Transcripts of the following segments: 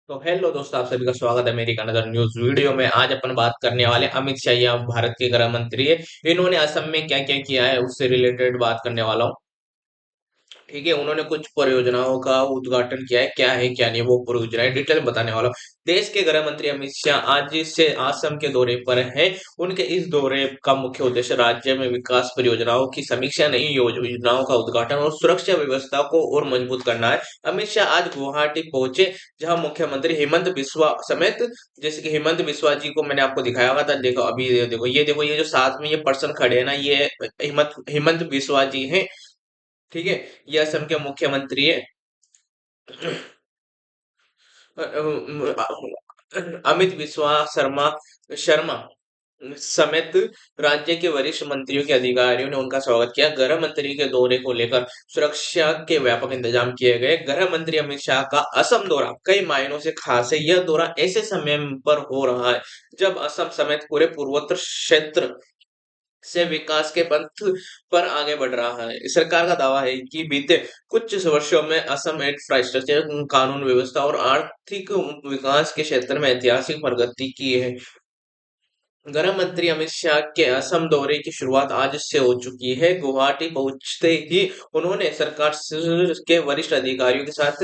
तो हेलो दोस्तों, आप सभी का स्वागत है मेरी अनदर न्यूज वीडियो में। आज अपन बात करने वाले अमित शाह, या भारत के गृह मंत्री है। इन्होंने असम में क्या क्या किया है उससे रिलेटेड बात करने वाला हूँ। ठीक है, उन्होंने कुछ परियोजनाओं का उद्घाटन किया है क्या नहीं, वो परियोजनाएं डिटेल में बताने वाला हूँ। देश के गृह मंत्री अमित शाह आज से असम के दौरे पर हैं। उनके इस दौरे का मुख्य उद्देश्य राज्य में विकास परियोजनाओं की समीक्षा, नई योजनाओं का उद्घाटन और सुरक्षा व्यवस्था को और मजबूत करना है। अमित शाह आज गुवाहाटी पहुंचे, जहां मुख्यमंत्री हेमंत बिस्वा समेत, जैसे कि हेमंत बिस्वा जी को मैंने आपको दिखाया हुआ था। देखो अभी देखो ये जो साथ में ये पर्सन खड़े हैं ना, ये हेमंत हेमंत बिस्वा जी हैं। ठीक है, ये असम के मुख्यमंत्री है। अमित विश्वा शर्मा शर्मा समेत राज्य के वरिष्ठ मंत्रियों के अधिकारियों ने उनका स्वागत किया। गृह मंत्री के दौरे को लेकर सुरक्षा के व्यापक इंतजाम किए गए। गृह मंत्री अमित शाह का असम दौरा कई मायनों से खास है। यह दौरा ऐसे समय पर हो रहा है जब असम समेत पूरे पूर्वोत्तर क्षेत्र से विकास के पथ पर आगे बढ़ रहा है। सरकार का दावा है कि बीते कुछ वर्षों में असम इंफ्रास्ट्रक्चर, कानून व्यवस्था और आर्थिक विकास के क्षेत्र में ऐतिहासिक प्रगति की है। गृह मंत्री अमित शाह के असम दौरे की शुरुआत आज से हो चुकी है। गुवाहाटी पहुंचते ही उन्होंने के वरिष्ठ अधिकारियों के साथ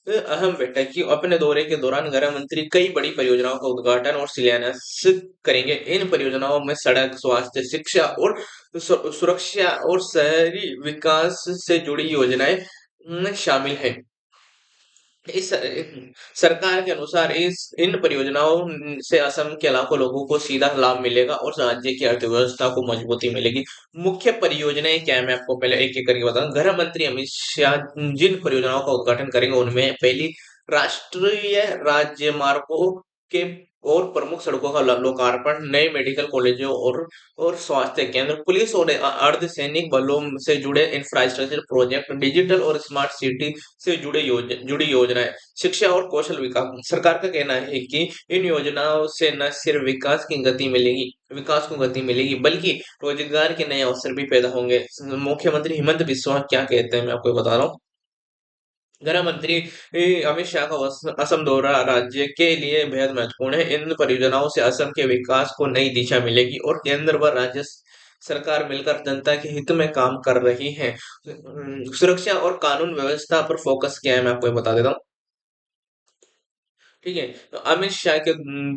अहम बैठक की। अपने दौरे के दौरान गृह मंत्री कई बड़ी परियोजनाओं का उद्घाटन और शिलान्यास करेंगे। इन परियोजनाओं में सड़क, स्वास्थ्य, शिक्षा और सुरक्षा और शहरी विकास से जुड़ी योजनाएं शामिल हैं। इस सरकार के अनुसार इस इन परियोजनाओं से असम के लाखों लोगों को सीधा लाभ मिलेगा और राज्य की अर्थव्यवस्था को मजबूती मिलेगी। मुख्य परियोजनाएं क्या है, मैं आपको पहले एक एक करके बताऊं। गृह मंत्री अमित शाह जिन परियोजनाओं का उद्घाटन करेंगे उनमें पहली, राष्ट्रीय राजमार्गों के और प्रमुख सड़कों का लोकार्पण, नए मेडिकल कॉलेजों और स्वास्थ्य केंद्र, पुलिस और अर्धसैनिक बलों से जुड़े इंफ्रास्ट्रक्चर प्रोजेक्ट, डिजिटल और स्मार्ट सिटी से जुड़ी योजनाएं, शिक्षा और कौशल विकास। सरकार का कहना है कि इन योजनाओं से न सिर्फ विकास को गति मिलेगी, बल्कि रोजगार के नए अवसर भी पैदा होंगे। मुख्यमंत्री हेमंत बिस्वा क्या कहते हैं, मैं आपको बता रहा हूँ। गृह मंत्री अमित शाह का असम दौरा राज्य के लिए बेहद महत्वपूर्ण है। इन परियोजनाओं से असम के विकास को नई दिशा मिलेगी और केंद्र व राज्य सरकार मिलकर जनता के हित में काम कर रही है। सुरक्षा और कानून व्यवस्था पर फोकस किया है, मैं आपको ये बता देता हूँ। ठीक है, तो अमित शाह के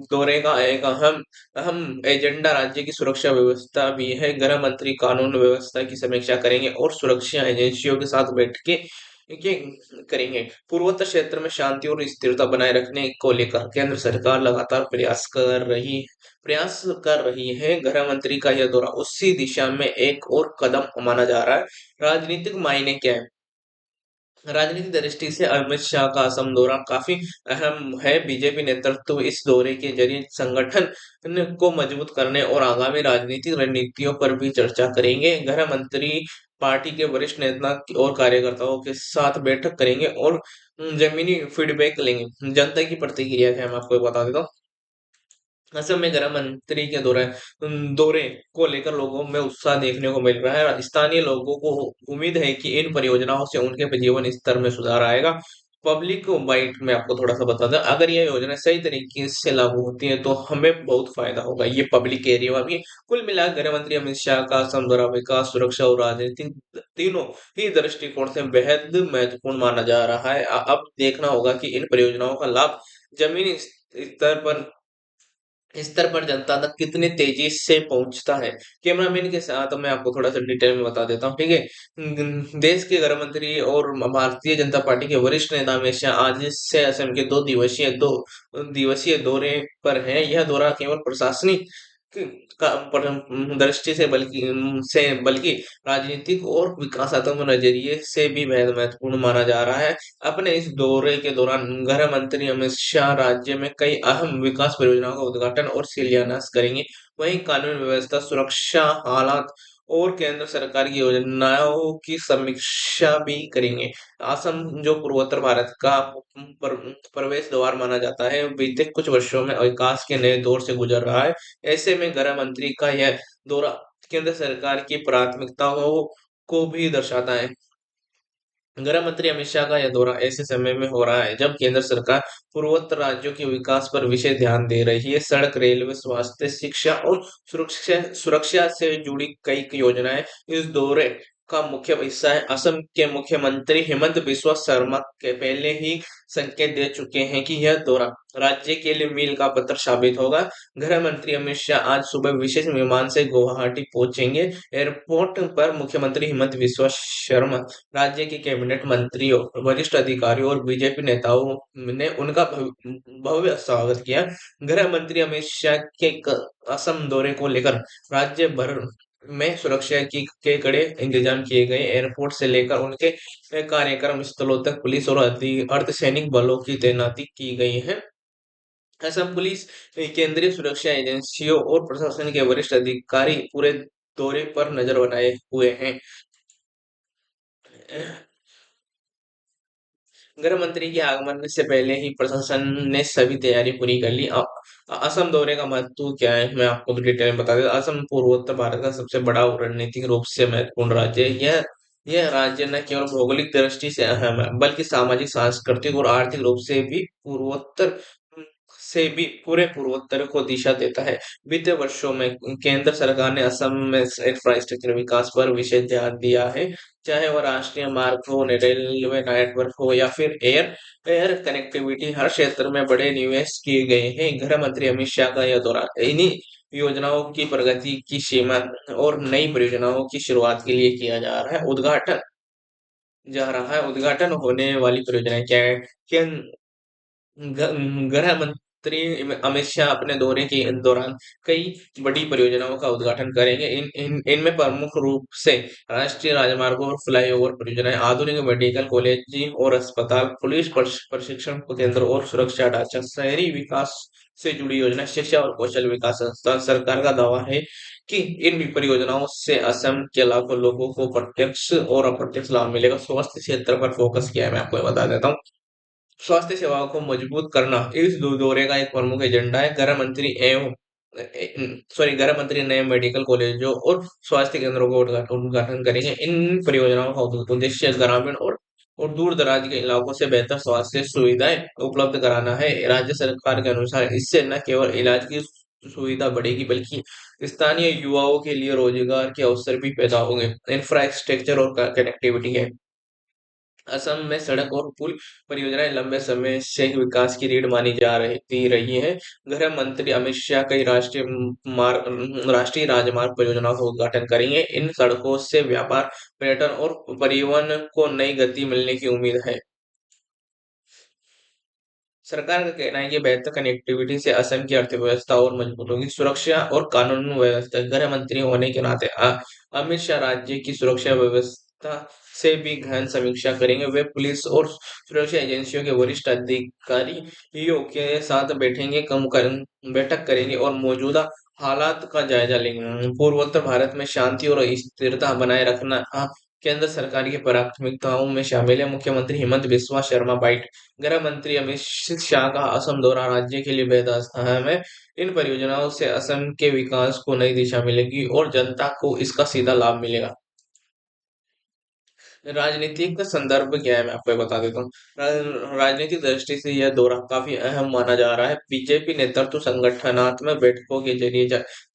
दौरे का एक अहम अहम एजेंडा राज्य की सुरक्षा व्यवस्था भी है। गृह मंत्री कानून व्यवस्था की समीक्षा करेंगे और सुरक्षा एजेंसियों के साथ बैठ के करेंगे। पूर्वोत्तर क्षेत्र में शांति और स्थिरता बनाए रखने को लेकर केंद्र सरकार लगातार प्रयास कर रही है। गृह मंत्री का यह दौरा उसी दिशा में एक और कदम माना जा रहा है। राजनीतिक मायने क्या है? राजनीतिक दृष्टि से अमित शाह का असम दौरा काफी अहम है। बीजेपी नेतृत्व इस दौरे के जरिए संगठन को मजबूत करने और आगामी राजनीतिक रणनीतियों पर भी चर्चा करेंगे। गृह मंत्री पार्टी के वरिष्ठ नेता और कार्यकर्ताओं के साथ बैठक करेंगे और जमीनी फीडबैक लेंगे। जनता की प्रतिक्रिया क्या है, मैं आपको ये बता देता हूँ। असम में गृह मंत्री के दौरे को लेकर लोगों में उत्साह देखने को मिल रहा है। स्थानीय लोगों को उम्मीद है कि इन परियोजनाओं से उनके जीवन स्तर में सुधार आएगा। पब्लिक बाइट में आपको थोड़ा सा बता दें, अगर ये योजना सही तरीके से लागू होती है तो हमें बहुत फायदा होगा। ये पब्लिक एरिया में भी कुल मिलाकर गृह मंत्री अमित शाह का असम दौरा विकास, सुरक्षा और राजनीति तीनों ही दृष्टिकोण से बेहद महत्वपूर्ण माना जा रहा है। अब देखना होगा कि इन परियोजनाओं का लाभ जमीनी स्तर पर जनता तक कितनी तेजी से पहुंचता है। कैमरामैन के साथ मैं आपको थोड़ा सा डिटेल में बता देता हूँ। ठीक है, देश के गृह मंत्री और भारतीय जनता पार्टी के वरिष्ठ नेता अमित शाह आज से असम के दो दिवसीय दौरे पर हैं। यह दौरा केवल प्रशासनिक दृष्टि से बल्कि राजनीतिक और विकासात्मक नजरिए से भी बेहद महत्वपूर्ण माना जा रहा है। अपने इस दौरे के दौरान गृह मंत्री अमित शाह राज्य में कई अहम विकास परियोजनाओं का उद्घाटन और शिलान्यास करेंगे। वहीं कानून व्यवस्था, सुरक्षा हालात और केंद्र सरकार की योजनाओं की समीक्षा भी करेंगे। असम जो पूर्वोत्तर भारत का प्रवेश द्वार माना जाता है, बीते कुछ वर्षों में विकास के नए दौर से गुजर रहा है। ऐसे में गृह मंत्री का यह दौरा केंद्र सरकार की प्राथमिकताओं को भी दर्शाता है। गृह मंत्री अमित शाह का यह दौरा ऐसे समय में हो रहा है जब केंद्र सरकार पूर्वोत्तर राज्यों के विकास पर विशेष ध्यान दे रही है। सड़क, रेलवे, स्वास्थ्य, शिक्षा और सुरक्षा सुरक्षा से जुड़ी कई योजनाएं इस दौरे का मुख्य हिस्सा है। असम के मुख्यमंत्री हेमंत बिस्वा शर्मा के पहले ही संकेत दे चुके हैं कि यह दौरा राज्य के लिए मील का पत्थर साबित होगा। गृह मंत्री अमित शाह आज सुबह विशेष विमान से गुवाहाटी पहुंचेंगे। एयरपोर्ट पर मुख्यमंत्री हेमंत बिस्वा शर्मा, राज्य के कैबिनेट मंत्रियों, वरिष्ठ अधिकारियों और बीजेपी नेताओं ने उनका भव्य स्वागत किया। गृह मंत्री अमित शाह के असम दौरे को लेकर राज्य भर में सुरक्षा की के कड़े इंतजाम किए गए। एयरपोर्ट से लेकर उनके कार्यक्रम स्थलों तक पुलिस और अर्धसैनिक बलों की तैनाती की गई है। असम पुलिस, केंद्रीय सुरक्षा एजेंसियों और प्रशासन के वरिष्ठ अधिकारी पूरे दौरे पर नजर बनाए हुए हैं। गृह मंत्री के आगमन से पहले ही प्रशासन ने सभी तैयारी पूरी कर ली। असम दौरे का महत्व क्या है, मैं आपको तो डिटेल में बता देता। असम पूर्वोत्तर भारत का सबसे बड़ा और रणनीतिक रूप से महत्वपूर्ण राज्य है। यह राज्य न केवल भौगोलिक दृष्टि से अहम है, बल्कि सामाजिक, सांस्कृतिक और आर्थिक रूप से भी पूरे पूर्वोत्तर को दिशा देता है। बीते वर्षों में केंद्र सरकार ने असम में इंफ्रास्ट्रक्चर विकास पर विशेष ध्यान दिया है, चाहे वह राष्ट्रीय मार्ग हो, रेलवे नेटवर्क हो या फिर एयर कनेक्टिविटी। हर क्षेत्र में बड़े निवेश किए गए हैं। गृह मंत्री अमित शाह का यह दौरा इन्हीं योजनाओं की प्रगति की सीमा और नई परियोजनाओं की शुरुआत के लिए किया जा रहा है। उद्घाटन होने वाली परियोजनाएं क्या है? गृह मंत्री अमित शाह अपने दौरे के दौरान कई बड़ी परियोजनाओं का उद्घाटन करेंगे। इनमें प्रमुख रूप से राष्ट्रीय राजमार्गों और फ्लाईओवर परियोजनाएं, आधुनिक मेडिकल कॉलेज और अस्पताल, पुलिस प्रशिक्षण केंद्र और सुरक्षा ढांचा, शहरी विकास से जुड़ी योजना, शिक्षा और कौशल विकास संस्थान। सरकार का दावा है कि इन परियोजनाओं से असम के लाखों लोगों को प्रत्यक्ष और अप्रत्यक्ष लाभ मिलेगा। स्वास्थ्य क्षेत्र पर फोकस किया है, मैं आपको ये बता देता हूँ। स्वास्थ्य सेवाओं को मजबूत करना इस दौरे का एक प्रमुख एजेंडा है। गृह मंत्री नए मेडिकल कॉलेजों और स्वास्थ्य केंद्रों का उद्घाटन करेंगे। इन परियोजनाओं का उद्देश्य ग्रामीण और दूर दराज के इलाकों से बेहतर स्वास्थ्य सुविधाएं उपलब्ध कराना है। राज्य सरकार के अनुसार इससे न केवल इलाज की सुविधा बढ़ेगी, बल्कि स्थानीय युवाओं के लिए रोजगार के अवसर भी पैदा होंगे। इंफ्रास्ट्रक्चर और कनेक्टिविटी है। असम में सड़क और पुल परियोजनाएं लंबे समय से विकास की रीढ़ मानी जा रही है। गृह मंत्री अमित शाह कई राष्ट्रीय राजमार्ग परियोजनाओं का उद्घाटन करेंगे। इन सड़कों से व्यापार, पर्यटन और परिवहन को नई गति मिलने की उम्मीद है। सरकार का कहना है कि बेहतर कनेक्टिविटी से असम की अर्थव्यवस्था और मजबूत होगी। सुरक्षा और कानून व्यवस्था, गृह मंत्री होने के नाते अमित शाह राज्य की सुरक्षा व्यवस्था से भी गहन समीक्षा करेंगे। वे पुलिस और सुरक्षा एजेंसियों के वरिष्ठ अधिकारियों के साथ बैठक करेंगे और मौजूदा हालात का जायजा लेंगे। पूर्वोत्तर भारत में शांति और स्थिरता बनाए रखना केंद्र सरकार की प्राथमिकताओं में शामिल है। मुख्यमंत्री हेमंत बिस्वा शर्मा बाइट, गृह मंत्री अमित शाह का असम दौरा राज्य के लिए बेहद अहम है। इन परियोजनाओं से असम के विकास को नई दिशा मिलेगी और जनता को इसका सीधा लाभ मिलेगा। राजनीतिक संदर्भ क्या है, मैं आपको ये बता देता हूँ। राजनीतिक दृष्टि से यह दौरा काफी अहम माना जा रहा है। बीजेपी नेतृत्व संगठनात्मक बैठकों के जरिए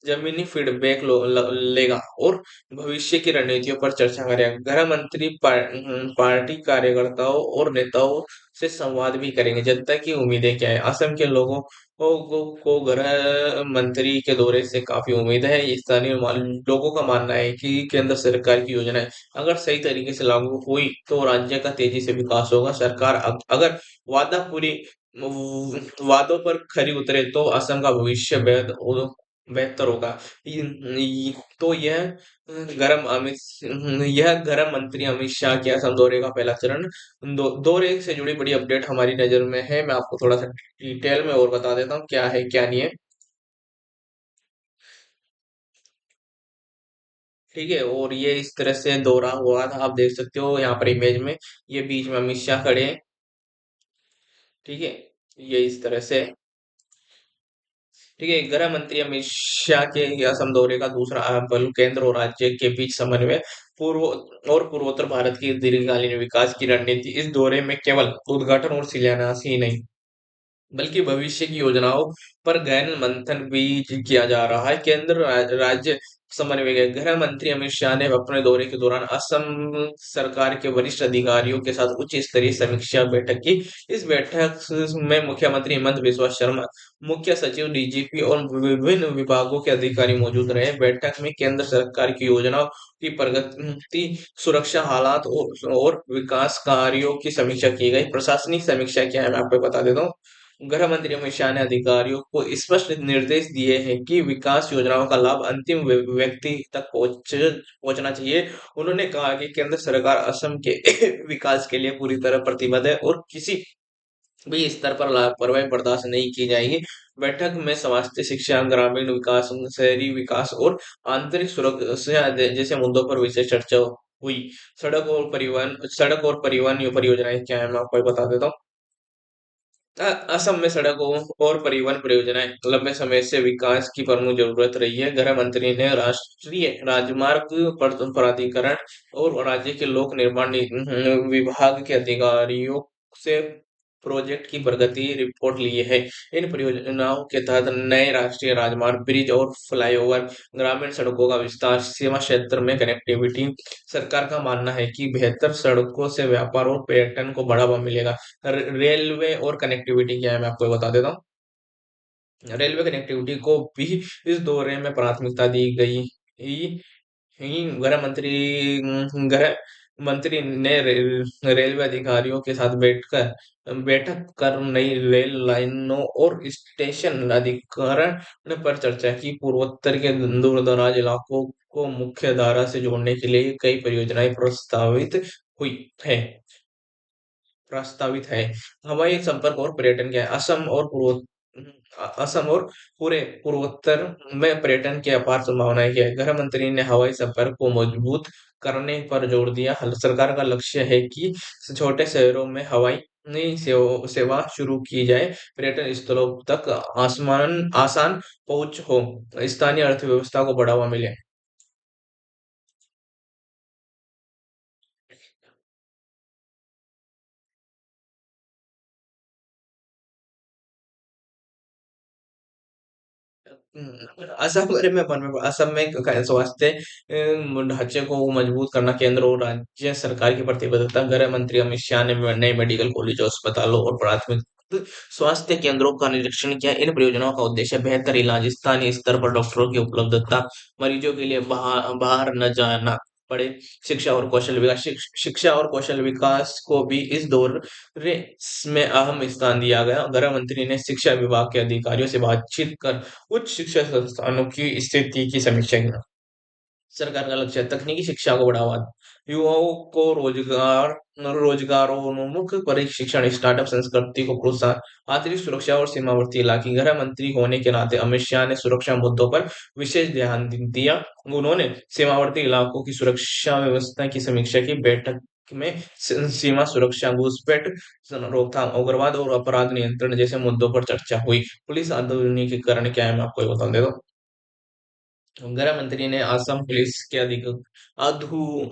जमीनी फीडबैक लेगा और भविष्य की रणनीतियों पर चर्चा करेगा। गृह मंत्री पार्टी कार्यकर्ताओं और नेताओं से संवाद भी करेंगे। जनता की उम्मीदें क्या है? असम के लोगों को गृह मंत्री के दौरे से काफी उम्मीद है। स्थानीय लोगों का मानना है कि केंद्र सरकार की योजनाएं अगर सही तरीके से लागू हुई तो राज्य का तेजी से विकास होगा। सरकार अगर वादा पूरी वादों पर खरी उतरे तो असम का भविष्य बेहतर होगा। तो यह गृह मंत्री अमित शाह के असम दौरे का पहला चरण। दौरे से जुड़ी बड़ी अपडेट हमारी नजर में है, मैं आपको थोड़ा सा डिटेल में और बता देता हूँ क्या है क्या नहीं है। ठीक है, और ये इस तरह से दौरा हुआ था, आप देख सकते हो यहाँ पर इमेज में। ये बीच में अमित शाह खड़े हैं। ठीक है, ये इस तरह से। ठीक है, गृह मंत्री अमित शाह के ये असम दौरे का दूसरा अहम पहलू केंद्र और राज्य के बीच समन्वय। पूर्व और पूर्वोत्तर भारत की दीर्घकालीन विकास की रणनीति। इस दौरे में केवल उद्घाटन और शिलान्यास ही नहीं, बल्कि भविष्य की योजनाओं पर गहन मंथन भी किया जा रहा है। केंद्र राज्य समन्वय गृह मंत्री अमित शाह ने अपने दौरे के दौरान असम सरकार के वरिष्ठ अधिकारियों के साथ उच्च स्तरीय समीक्षा बैठक की। इस बैठक में मुख्यमंत्री हेमंत बिस्वा शर्मा, मुख्य सचिव, डीजीपी और विभिन्न विभागों के अधिकारी मौजूद रहे। बैठक में केंद्र सरकार की योजनाओं की प्रगति, सुरक्षा हालात और विकास कार्यों की समीक्षा की गई। प्रशासनिक समीक्षा क्या है, मैं आपको बता देता हूँ। गृह मंत्री अमित शाह ने अधिकारियों को स्पष्ट निर्देश दिए हैं कि विकास योजनाओं का लाभ अंतिम व्यक्ति तक पहुंचना चाहिए। उन्होंने कहा कि केंद्र सरकार असम के विकास के लिए पूरी तरह प्रतिबद्ध है और किसी भी स्तर पर लापरवाही बर्दाश्त नहीं की जाएगी। बैठक में स्वास्थ्य, शिक्षा, ग्रामीण विकास, शहरी विकास और आंतरिक सुरक्षा जैसे मुद्दों पर विशेष चर्चा हुई। सड़क और परिवहन परियोजनाएं क्या है, मैं आपको बता देता हूँ। असम में सड़कों और परिवहन परियोजनाएं लंबे समय से विकास की प्रमुख जरूरत रही है। गृह मंत्री ने राष्ट्रीय राजमार्ग प्राधिकरण और राज्य के लोक निर्माण विभाग के अधिकारियों से प्रोजेक्ट की प्रगति रिपोर्ट ली है। इन परियोजनाओं के तहत नए राष्ट्रीय राजमार्ग, ब्रिज और फ्लाईओवर, ग्रामीण सड़कों का विस्तार, सीमा क्षेत्र में कनेक्टिविटी। सरकार का मानना है कि बेहतर सड़कों से व्यापार और पर्यटन को बढ़ावा मिलेगा। रेलवे और कनेक्टिविटी क्या है, मैं आपको बता देता हूँ। रेलवे कनेक्टिविटी को भी इस दौरे में प्राथमिकता दी गई। ही गृह मंत्री ने रेलवे अधिकारियों के साथ बैठक कर नई रेल लाइनों और स्टेशन अधिग्रहण पर चर्चा की। पूर्वोत्तर के दूर-दराज इलाकों को मुख्य धारा से जोड़ने के लिए कई परियोजनाएं हुई है प्रस्तावित है। हवाई संपर्क और पर्यटन क्या है? असम और पूरे पूर्वोत्तर में पर्यटन की अपार संभावनाएं क्या है? गृह मंत्री ने हवाई संपर्क को मजबूत करने पर जोर दिया। सरकार का लक्ष्य है कि छोटे शहरों में हवाई सेवा शुरू की जाए, पर्यटन स्थलों तक आसान पहुंच हो, स्थानीय अर्थव्यवस्था को बढ़ावा मिले। असम बारे में असम में स्वास्थ्य ढांचे को मजबूत करना केंद्र और राज्य सरकार की प्रतिबद्धता। गृह मंत्री अमित शाह ने नए मेडिकल कॉलेज, अस्पतालों और प्राथमिक स्वास्थ्य केंद्रों का निरीक्षण किया। इन परियोजनाओं का उद्देश्य बेहतर इलाज, स्थानीय स्तर पर डॉक्टरों की उपलब्धता, मरीजों के लिए बाहर न जाना पड़े, शिक्षा और कौशल विकास को भी इस दौर में अहम स्थान दिया गया। गृह मंत्री ने शिक्षा विभाग के अधिकारियों से बातचीत कर उच्च शिक्षा संस्थानों की स्थिति की समीक्षा की। सरकार का लक्ष्य है तकनीकी शिक्षा को बढ़ावा, युवाओं को रोजगारोन्मुख प्रशिक्षण, स्टार्टअप संस्कृति को प्रोत्साहन, आंतरिक सुरक्षा और सीमावर्ती इलाके। गृह मंत्री होने के नाते अमित शाह ने सुरक्षा मुद्दों पर विशेष ध्यान दिया। उन्होंने सीमावर्ती इलाकों की सुरक्षा व्यवस्था की समीक्षा की। बैठक में सीमा सुरक्षा, घुसपैठ रोकथाम, उग्रवाद और अपराध नियंत्रण जैसे मुद्दों पर चर्चा हुई। पुलिस आधुनिकीकरण क्या है, मैं आपको ये बता देता हूँ। गृह मंत्री ने असम पुलिस के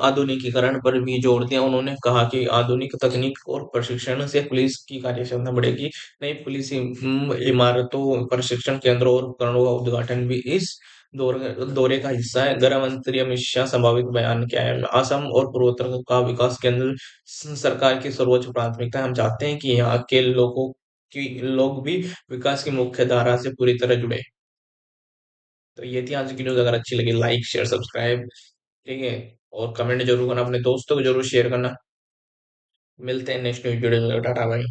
आधुनिकीकरण पर भी जोर दिया। उन्होंने कहा कि आधुनिक तकनीक और प्रशिक्षण से पुलिस की कार्यक्षमता बढ़ेगी। नई पुलिस इमारतों, प्रशिक्षण केंद्रों और उपकरणों का उद्घाटन भी इस दौरे का हिस्सा है। गृह मंत्री अमित शाह संभावित बयान क्या है? असम और पूर्वोत्तर का विकास केंद्र सरकार की सर्वोच्च प्राथमिकता है। हम चाहते हैं कि यहाँ के लोग भी विकास की मुख्य धारा से पूरी तरह जुड़े। तो ये थी आज की न्यूज़। अगर अच्छी लगी, लाइक शेयर सब्सक्राइब, ठीक है, और कमेंट जरूर करना, अपने दोस्तों को जरूर शेयर करना। मिलते हैं नेक्स्ट वीडियो में। Tata bye.